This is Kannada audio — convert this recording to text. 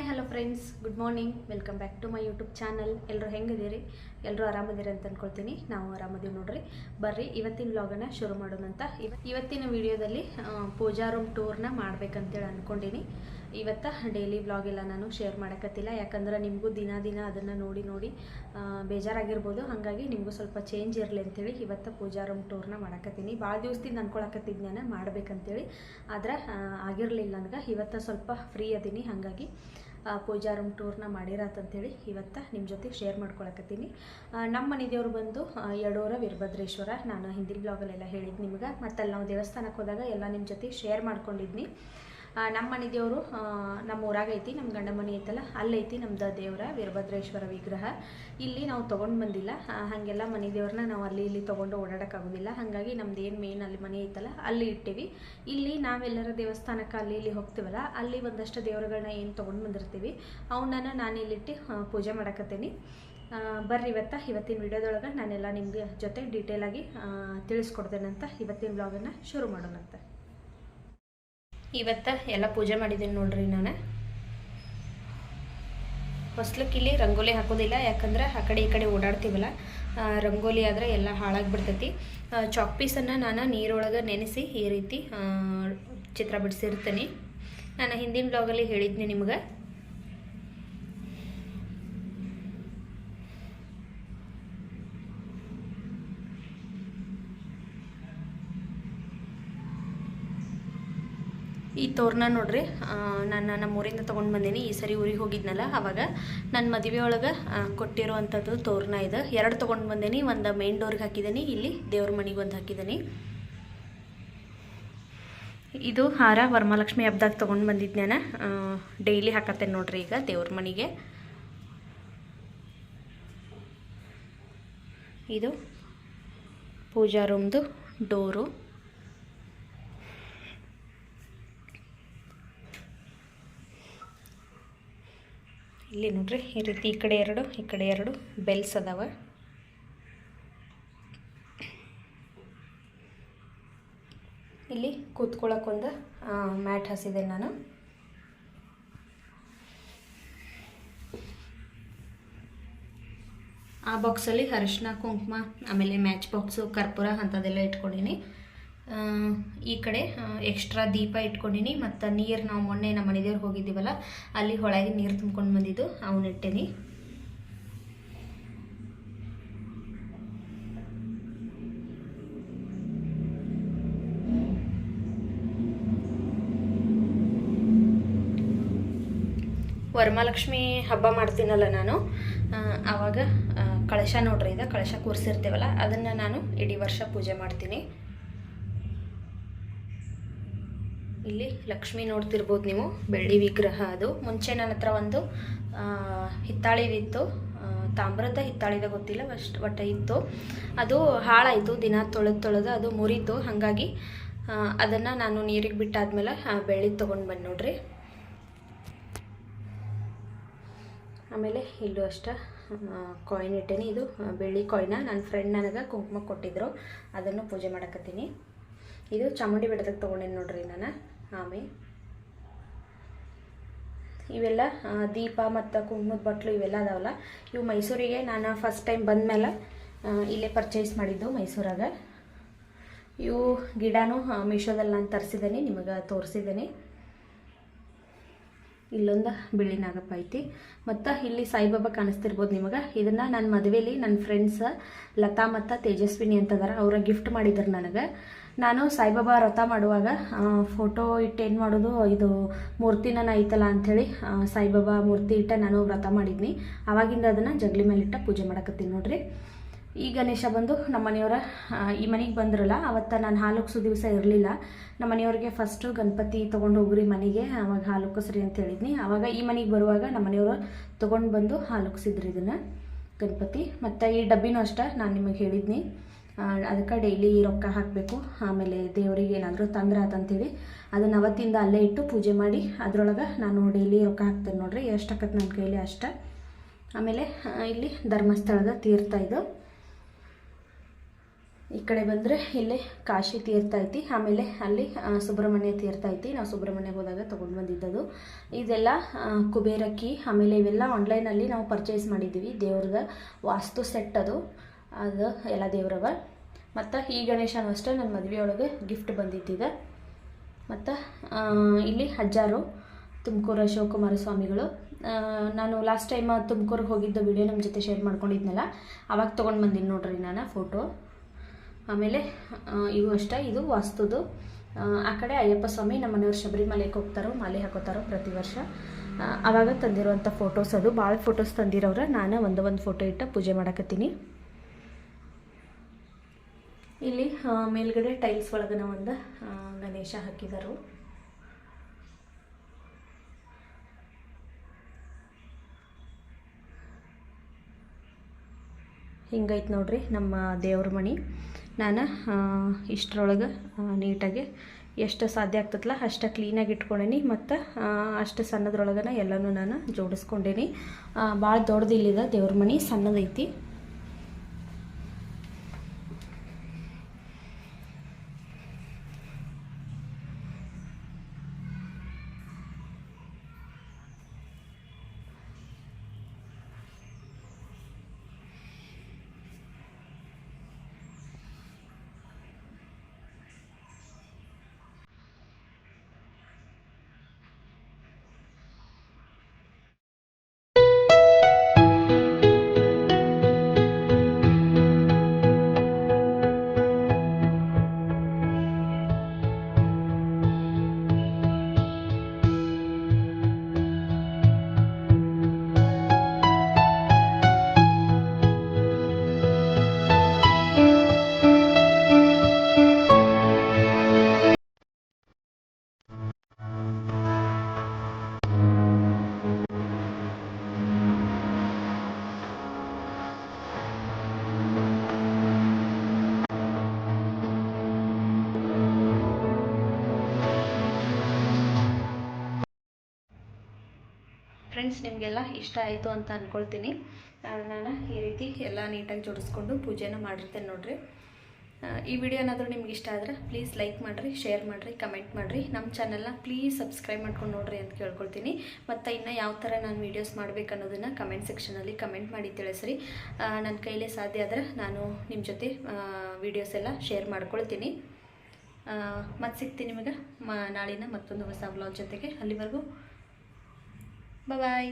Hello friends, good morning. Welcome back to my YouTube channel. ಎಲ್ಲರೂ ಹೆಂಗಿದ್ದೀರಿ? ಎಲ್ಲರೂ ಆರಾಮದಿರಿ ಅಂತ ಅಂದ್ಕೊಳ್ತೀನಿ. ನಾವು ಆರಾಮದೀವಿ ನೋಡ್ರಿ. ಬರ್ರಿ ಇವತ್ತಿನ ವ್ಲಾಗನ್ನು ಶುರು ಮಾಡೋಣಂತ. ಇವತ್ತಿನ ವಿಡಿಯೋದಲ್ಲಿ ಪೂಜಾ ರೂಮ್ ಟೂರ್ನ ಮಾಡ್ಬೇಕಂತೇಳಿ ಅಂದ್ಕೊಂಡಿನಿ. ಇವತ್ತು ಡೈಲಿ ವ್ಲಾಗ್ ಎಲ್ಲ ನಾನು ಶೇರ್ ಮಾಡೋಕ್ಕತ್ತಿಲ್ಲ, ಯಾಕಂದ್ರೆ ನಿಮಗೂ ದಿನ ಅದನ್ನು ನೋಡಿ ಬೇಜಾರಾಗಿರ್ಬೋದು. ಹಾಗಾಗಿ ನಿಮಗೂ ಸ್ವಲ್ಪ ಚೇಂಜ್ ಇರಲಿ ಅಂತೇಳಿ ಇವತ್ತು ಪೂಜಾ ರೂಮ್ ಟೂರ್ನ ಮಾಡಕತ್ತೀನಿ. ಭಾಳ ದಿವಸದಿಂದ ಅಂದ್ಕೊಳಕತ್ತಿದ್ದು ನಾನು ಮಾಡ್ಬೇಕಂತೇಳಿ, ಆದ್ರೆ ಆಗಿರಲಿಲ್ಲ ನನಗೆ. ಇವತ್ತು ಸ್ವಲ್ಪ ಫ್ರೀ ಅದೀನಿ, ಹಾಗಾಗಿ ಪೂಜಾ ರೂಮ್ ಟೂರ್ನ ಮಾಡಿರತ್ತಂತೇಳಿ ಇವತ್ತು ನಿಮ್ಮ ಜೊತೆ ಶೇರ್ ಮಾಡ್ಕೊಳಕತ್ತೀನಿ. ನಮ್ಮ ಮನೆ ದೇವರು ಬಂದು ಯಡೂರ ವೀರಭದ್ರೇಶ್ವರ. ನಾನು ಹಿಂದಿನ ಬ್ಲಾಗಲ್ಲೆಲ್ಲ ಹೇಳಿದ್ದು ನಿಮ್ಗೆ, ಮತ್ತು ಅಲ್ಲಿ ನಾವು ದೇವಸ್ಥಾನಕ್ಕೆ ಹೋದಾಗ ಎಲ್ಲ ನಿಮ್ಮ ಜೊತೆ ಶೇರ್ ಮಾಡ್ಕೊಂಡಿದ್ನಿ. ನಮ್ಮ ಮನೆ ದೇವರು ನಮ್ಮ ಊರಾಗ ಐತಿ, ನಮ್ಮ ಗಂಡ ಮನೆ ಐತಲ್ಲ ಅಲ್ಲೈತಿ ನಮ್ದು ದೇವರ ವೀರಭದ್ರೇಶ್ವರ ವಿಗ್ರಹ. ಇಲ್ಲಿ ನಾವು ತೊಗೊಂಡು ಬಂದಿಲ್ಲ, ಹಾಗೆಲ್ಲ ಮನೆ ದೇವ್ರನ್ನ ನಾವು ಇಲ್ಲಿ ತೊಗೊಂಡು ಓಡಾಡೋಕ್ಕಾಗೋದಿಲ್ಲ. ಹಾಗಾಗಿ ನಮ್ದು ಏನು ಮೇನ್ ಅಲ್ಲಿ ಮನೆ ಐತಲ್ಲ ಅಲ್ಲಿ ಇಟ್ಟಿವಿ. ಇಲ್ಲಿ ನಾವೆಲ್ಲರ ದೇವಸ್ಥಾನಕ್ಕೆ ಇಲ್ಲಿ ಹೋಗ್ತೀವಲ್ಲ, ಅಲ್ಲಿ ಒಂದಷ್ಟು ದೇವರುಗಳನ್ನ ಏನು ತೊಗೊಂಡು ಬಂದಿರ್ತೀವಿ ಅವನ್ನ ನಾನು ಇಲ್ಲಿಟ್ಟು ಪೂಜೆ ಮಾಡಕತ್ತೀನಿ. ಬರ್ರಿ ಇವತ್ತಿನ ವಿಡಿಯೋದೊಳಗೆ ನಾನೆಲ್ಲ ನಿಮಗೆ ಜೊತೆ ಡೀಟೇಲಾಗಿ ತಿಳಿಸ್ಕೊಡ್ತೇನಂತ ಇವತ್ತಿನ ಬ್ಲಾಗನ್ನು ಶುರು ಮಾಡೋಣಂತ. ಇವತ್ತು ಎಲ್ಲ ಪೂಜೆ ಮಾಡಿದ್ದೀನಿ ನೋಡ್ರಿ. ನಾನು ಹೊಸ್ಲಕ್ಕೆ ಇಲ್ಲಿ ರಂಗೋಲಿ ಹಾಕೋದಿಲ್ಲ, ಯಾಕಂದ್ರೆ ಆ ಕಡೆ ಈ ಕಡೆ ಓಡಾಡ್ತೀವಲ್ಲ, ರಂಗೋಲಿ ಆದರೆ ಎಲ್ಲ ಹಾಳಾಗಿಬಿಡ್ತೈತಿ. ಚಾಕ್ ಪೀಸನ್ನು ನಾನು ನೀರೊಳಗೆ ನೆನೆಸಿ ಈ ರೀತಿ ಚಿತ್ರ ಬಿಡಿಸಿರ್ತೀನಿ. ನಾನು ಹಿಂದಿನ ಬ್ಲಾಗಲ್ಲಿ ಹೇಳಿದ್ನಿ ನಿಮ್ಗೆ. ಈ ತೋರಣ ನೋಡ್ರಿ, ನಾನು ನಮ್ಮ ಊರಿಂದ ತೊಗೊಂಡು ಬಂದೀನಿ. ಈ ಸರಿ ಊರಿಗೆ ಹೋಗಿದ್ನಲ್ಲ, ಆವಾಗ ನನ್ನ ಮದುವೆ ಒಳಗೆ ಕೊಟ್ಟಿರೋವಂಥದ್ದು ತೋರಣ ಇದು. 2 ತೊಗೊಂಡು ಬಂದೀನಿ. ಒಂದು ಮೇನ್ ಡೋರ್ಗೆ ಹಾಕಿದ್ದೀನಿ, ಇಲ್ಲಿ ದೇವ್ರ ಮನೆಗೆ ಒಂದು ಹಾಕಿದ್ದೀನಿ. ಇದು ಹಾರ ವರಮಹಾಲಕ್ಷ್ಮಿ ಹಬ್ಬದಾಗ ತೊಗೊಂಡು ಬಂದಿದ್ದು ನಾನು. ಡೈಲಿ ಹಾಕತ್ತೇನೆ ನೋಡ್ರಿ ಈಗ ದೇವ್ರ ಮನೆಗೆ. ಇದು ಪೂಜಾ ರೂಮ್ದು ಡೋರು. ಇಲ್ಲಿ ನೋಡ್ರಿ, ಈ ರೀತಿ ಈ ಕಡೆ 2 ಈ ಕಡೆ 2 ಬೆಲ್ಸ್ ಅದಾವ. ಇಲ್ಲಿ ಕೂತ್ಕೊಳ್ಳೋಕೊಂದು ಮ್ಯಾಟ್ ಹಾಸಿದೆ ನಾನು. ಆ ಬಾಕ್ಸಲ್ಲಿ ಅರಿಶಿನ ಕುಂಕುಮ, ಆಮೇಲೆ ಮ್ಯಾಚ್ ಬಾಕ್ಸು, ಕರ್ಪೂರ ಅಂಥದ್ದೆಲ್ಲ ಇಟ್ಕೊಂಡಿನಿ. ಈ ಕಡೆ ಎಕ್ಸ್ಟ್ರಾ ದೀಪ ಇಟ್ಕೊಂಡಿನಿ. ಮತ್ತು ನೀರು ನಾವು ಮೊನ್ನೆ ನಮ್ಮ ಮನೆ ದೇವ್ರಿಗೆ ಹೋಗಿದ್ದೀವಲ್ಲ, ಅಲ್ಲಿ ಹೊಳಗೆ ನೀರು ತುಂಬ್ಕೊಂಡು ಬಂದಿದ್ದು ಅವನ್ನ ಇಟ್ಟೇನಿ. ವರಮಹಾಲಕ್ಷ್ಮಿ ಹಬ್ಬ ಮಾಡ್ತೀನಲ್ಲ ನಾನು, ಆವಾಗ ಕಳಶ ನೋಡ್ರಿ, ಇದು ಕಳಶ ಕೂರಿಸಿರ್ತೀವಲ್ಲ, ಅದನ್ನು ನಾನು ಇಡೀ ವರ್ಷ ಪೂಜೆ ಮಾಡ್ತೀನಿ. ಇಲ್ಲಿ ಲಕ್ಷ್ಮಿ ನೋಡ್ತಿರ್ಬೋದು ನೀವು, ಬೆಳ್ಳಿ ವಿಗ್ರಹ. ಅದು ಮುಂಚೆ ನನ್ನ ಹತ್ರ ಒಂದು ಹಿತ್ತಾಳಿದಿತ್ತು, ತಾಮ್ರದ ಹಿತ್ತಾಳಿದ ಗೊತ್ತಿಲ್ಲ, ಒಟ್ಟು ಇತ್ತು. ಅದು ಹಾಳಾಯಿತು, ದಿನ ತೊಳೆದು ಅದು ಮುರಿತು. ಹಾಗಾಗಿ ಅದನ್ನು ನಾನು ನೀರಿಗೆ ಬಿಟ್ಟಾದ್ಮೇಲೆ ಬೆಳ್ಳಿದು ತೊಗೊಂಡು ಬಂದು ನೋಡ್ರಿ. ಆಮೇಲೆ ಇಲ್ಲೂ ಅಷ್ಟೇ ಕಾಯಿನ್ ಇಟ್ಟೇನಿ. ಇದು ಬೆಳ್ಳಿ ಕಾಯಿನ ನನ್ನ ಫ್ರೆಂಡ್ ನನಗೆ ಕುಂಕುಮ ಕೊಟ್ಟಿದ್ರು, ಅದನ್ನು ಪೂಜೆ ಮಾಡಕತ್ತೀನಿ. ಇದು ಚಾಮುಂಡಿ ಬೆಟ್ಟದಾಗ ತೊಗೊಂಡೇನಿ ನೋಡ್ರಿ ನಾನು. ಆಮೇಲೆ ಇವೆಲ್ಲ ದೀಪ ಮತ್ತು ಕುಂಕುಮದ ಬಟ್ಲು ಇವೆಲ್ಲ ಅದಾವಲ್ಲ, ಇವು ಮೈಸೂರಿಗೆ ನಾನು ಫಸ್ಟ್ ಟೈಮ್ ಬಂದಮೇಲೆ ಇಲ್ಲೇ ಪರ್ಚೇಸ್ ಮಾಡಿದ್ದು ಮೈಸೂರಾಗ. ಇವು ಗಿಡನೂ ಮೀಶೋದಲ್ಲಿ ನಾನು ತರಿಸಿದ್ದೀನಿ, ನಿಮಗೆ ತೋರಿಸಿದ್ದೀನಿ. ಇಲ್ಲೊಂದು ಬಿಳಿ ನಾಗಪ್ಪ ಐತಿ. ಮತ್ತು ಇಲ್ಲಿ ಸಾಯಿಬಾಬಾ ಕಾಣಿಸ್ತಿರ್ಬೋದು ನಿಮಗೆ. ಇದನ್ನು ನನ್ನ ಮದುವೆಯಲ್ಲಿ ನನ್ನ ಫ್ರೆಂಡ್ಸ್ ಲತಾ ಮತ್ತು ತೇಜಸ್ವಿನಿ ಅಂತದಾರ, ಅವರ ಗಿಫ್ಟ್ ಮಾಡಿದ್ರು ನನಗೆ. ನಾನು ಸಾಯಿಬಾಬಾ ವ್ರತ ಮಾಡುವಾಗ ಫೋಟೋ ಇಟ್ಟು ಏನು ಮಾಡೋದು, ಇದು ಮೂರ್ತಿನ ಐತಲ್ಲ ಅಂಥೇಳಿ ಸಾಯಿಬಾಬಾ ಮೂರ್ತಿ ಇಟ್ಟು ನಾನು ವ್ರತ ಮಾಡಿದ್ನಿ. ಆವಾಗಿಂದ ಅದನ್ನು ಜಗಲಿ ಮೇಲಿಟ್ಟ ಪೂಜೆ ಮಾಡಕತ್ತೀನಿ ನೋಡ್ರಿ. ಈ ಗಣೇಶ ಬಂದು ನಮ್ಮ ಮನೆಯವರ ಈ ಮನೆಗೆ ಬಂದ್ರಲ್ಲ, ಅವತ್ತು ನಾನು ಹಾಲು ಉಕ್ಸೋ ದಿವಸ ಇರಲಿಲ್ಲ. ನಮ್ಮ ಮನೆಯವ್ರಿಗೆ ಫಸ್ಟು ಗಣಪತಿ ತೊಗೊಂಡು ಹೋಗ್ರಿ ಮನೆಗೆ, ಆವಾಗ ಹಾಲು ಉಕ್ಕಿಸ್ರಿ ಅಂತ ಹೇಳಿದ್ನಿ. ಆವಾಗ ಈ ಮನೆಗೆ ಬರುವಾಗ ನಮ್ಮ ಮನೆಯವರು ತೊಗೊಂಡು ಬಂದು ಹಾಲು ಉಕ್ಸಿದ್ರು ಇದನ್ನು ಗಣಪತಿ. ಮತ್ತು ಈ ಡಬ್ಬಿನೂ ಅಷ್ಟೇ ನಾನು ನಿಮಗೆ ಹೇಳಿದ್ನಿ, ಅದಕ್ಕೆ ಡೈಲಿ ರೊಕ್ಕ ಹಾಕಬೇಕು. ಆಮೇಲೆ ದೇವರಿಗೆ ಏನಾದರೂ ತಂದ್ರೆ ಆತಂತೇಳಿ ಅದನ್ನು ಅವತ್ತಿಂದ ಅಲ್ಲೇ ಇಟ್ಟು ಪೂಜೆ ಮಾಡಿ ಅದರೊಳಗೆ ನಾನು ಡೈಲಿ ರೊಕ್ಕ ಹಾಕ್ತೇನೆ ನೋಡ್ರಿ, ಎಷ್ಟು ಆಕತ್ತೆ ನನ್ನ ಕೈಲಿ ಅಷ್ಟೇ. ಆಮೇಲೆ ಇಲ್ಲಿ ಧರ್ಮಸ್ಥಳದ ತೀರ್ಥ ಇದು. ಈ ಕಡೆ ಬಂದರೆ ಇಲ್ಲಿ ಕಾಶಿ ತೀರ್ಥ ಐತಿ, ಆಮೇಲೆ ಅಲ್ಲಿ ಸುಬ್ರಹ್ಮಣ್ಯ ತೀರ್ಥ ಐತಿ. ನಾವು ಸುಬ್ರಹ್ಮಣ್ಯಕ್ಕೆ ಹೋದಾಗ ತೊಗೊಂಡು ಬಂದಿದ್ದದು. ಇದೆಲ್ಲ ಕುಬೇರಕ್ಕಿ, ಆಮೇಲೆ ಇವೆಲ್ಲ ಆನ್ಲೈನಲ್ಲಿ ನಾವು ಪರ್ಚೇಸ್ ಮಾಡಿದ್ದೀವಿ. ದೇವ್ರದ ವಾಸ್ತು ಸೆಟ್ ಅದು ಎಲ್ಲ ದೇವ್ರವ. ಮತ್ತು ಈ ಗಣೇಶನೂ ಅಷ್ಟೇ ನನ್ನ ಮದುವೆಯೊಳಗೆ ಗಿಫ್ಟ್ ಬಂದಿದ್ದಿದೆ. ಮತ್ತು ಇಲ್ಲಿ ಅಜ್ಜಾರು ತುಮಕೂರು ಶಿವಕುಮಾರ ಸ್ವಾಮಿಗಳು. ನಾನು ಲಾಸ್ಟ್ ಟೈಮ್ ತುಮಕೂರಿಗೆ ಹೋಗಿದ್ದ ವಿಡಿಯೋ ನಮ್ಮ ಜೊತೆ ಶೇರ್ ಮಾಡ್ಕೊಂಡಿದ್ನಲ್ಲ, ಅವಾಗ ತೊಗೊಂಡು ಬಂದೀನಿ ನೋಡ್ರಿ ನಾನು ಫೋಟೋ. ಆಮೇಲೆ ಇವು ಅಷ್ಟೇ, ಇದು ವಾಸ್ತುದು. ಆ ಕಡೆ ಅಯ್ಯಪ್ಪ ಸ್ವಾಮಿ, ನಮ್ಮ ಮನೆಯವ್ರು ಶಬರಿಮಲೆಗೆ ಹೋಗ್ತಾರೋ, ಮಾಲೆ ಹಾಕೋತಾರೋ ಪ್ರತಿ ವರ್ಷ, ಆವಾಗ ತಂದಿರುವಂಥ ಫೋಟೋಸ್. ಅದು ಭಾಳ ಫೋಟೋಸ್ ತಂದಿರೋರ. ನಾನು ಒಂದು ಫೋಟೋ ಇಟ್ಟು ಪೂಜೆ ಮಾಡಕತ್ತೀನಿ. ಇಲ್ಲಿ ಮೇಲ್ಗಡೆ ಟೈಲ್ಸ್ ಒಳಗನ ಒಂದು ಗಣೇಶ ಹಾಕಿದರು. ಹಿಂಗೈತೆ ನೋಡ್ರಿ ನಮ್ಮ ದೇವ್ರ ಮನೆ. ನಾನು ಇಷ್ಟರೊಳಗೆ ನೀಟಾಗಿ ಎಷ್ಟು ಸಾಧ್ಯ ಆಗ್ತದಲ್ಲ ಅಷ್ಟು ಕ್ಲೀನಾಗಿ ಇಟ್ಕೊಂಡೀನಿ. ಮತ್ತು ಅಷ್ಟು ಸಣ್ಣದ್ರೊಳಗನ ಎಲ್ಲನೂ ನಾನು ಜೋಡಿಸ್ಕೊಂಡೀನಿ. ಭಾಳ ದೊಡ್ಡದಿಲ್ಲಿದೆ ದೇವ್ರ ಮನೆ, ಸಣ್ಣದೈತಿ. ಫ್ರೆಂಡ್ಸ್, ನಿಮಗೆಲ್ಲ ಇಷ್ಟ ಆಯಿತು ಅಂತ ಅಂದ್ಕೊಳ್ತೀನಿ. ನಾನು ಈ ರೀತಿ ಎಲ್ಲ ನೀಟಾಗಿ ಜೋಡಿಸ್ಕೊಂಡು ಪೂಜೆನ ಮಾಡಿರ್ತೇನೆ ನೋಡಿರಿ. ಈ ವಿಡಿಯೋ ಏನಾದರೂ ನಿಮ್ಗೆ ಇಷ್ಟ ಆದರೆ ಪ್ಲೀಸ್ ಲೈಕ್ ಮಾಡಿರಿ, ಶೇರ್ ಮಾಡಿರಿ, ಕಮೆಂಟ್ ಮಾಡಿರಿ. ನಮ್ಮ ಚಾನಲ್ನ ಪ್ಲೀಸ್ ಸಬ್ಸ್ಕ್ರೈಬ್ ಮಾಡ್ಕೊಂಡು ನೋಡಿರಿ ಅಂತ ಕೇಳ್ಕೊಳ್ತೀನಿ. ಮತ್ತು ಇನ್ನು ಯಾವ ಥರ ನಾನು ವೀಡಿಯೋಸ್ ಮಾಡಬೇಕು ಅನ್ನೋದನ್ನು ಕಮೆಂಟ್ ಸೆಕ್ಷನಲ್ಲಿ ಕಮೆಂಟ್ ಮಾಡಿ ತಿಳಿಸ್ರಿ. ನನ್ನ ಕೈಲೇ ಸಾಧ್ಯ ಆದರೆ ನಾನು ನಿಮ್ಮ ಜೊತೆ ವೀಡಿಯೋಸ್ ಎಲ್ಲ ಶೇರ್ ಮಾಡ್ಕೊಳ್ತೀನಿ. ಮತ್ತು ಸಿಗ್ತೀನಿ ನಿಮಗೆ ನಾಳಿನ ಮತ್ತೊಂದು ಹೊಸ ವ್ಲಾಗ್ ಜೊತೆಗೆ. ಅಲ್ಲಿವರೆಗೂ ಬಾಯ್.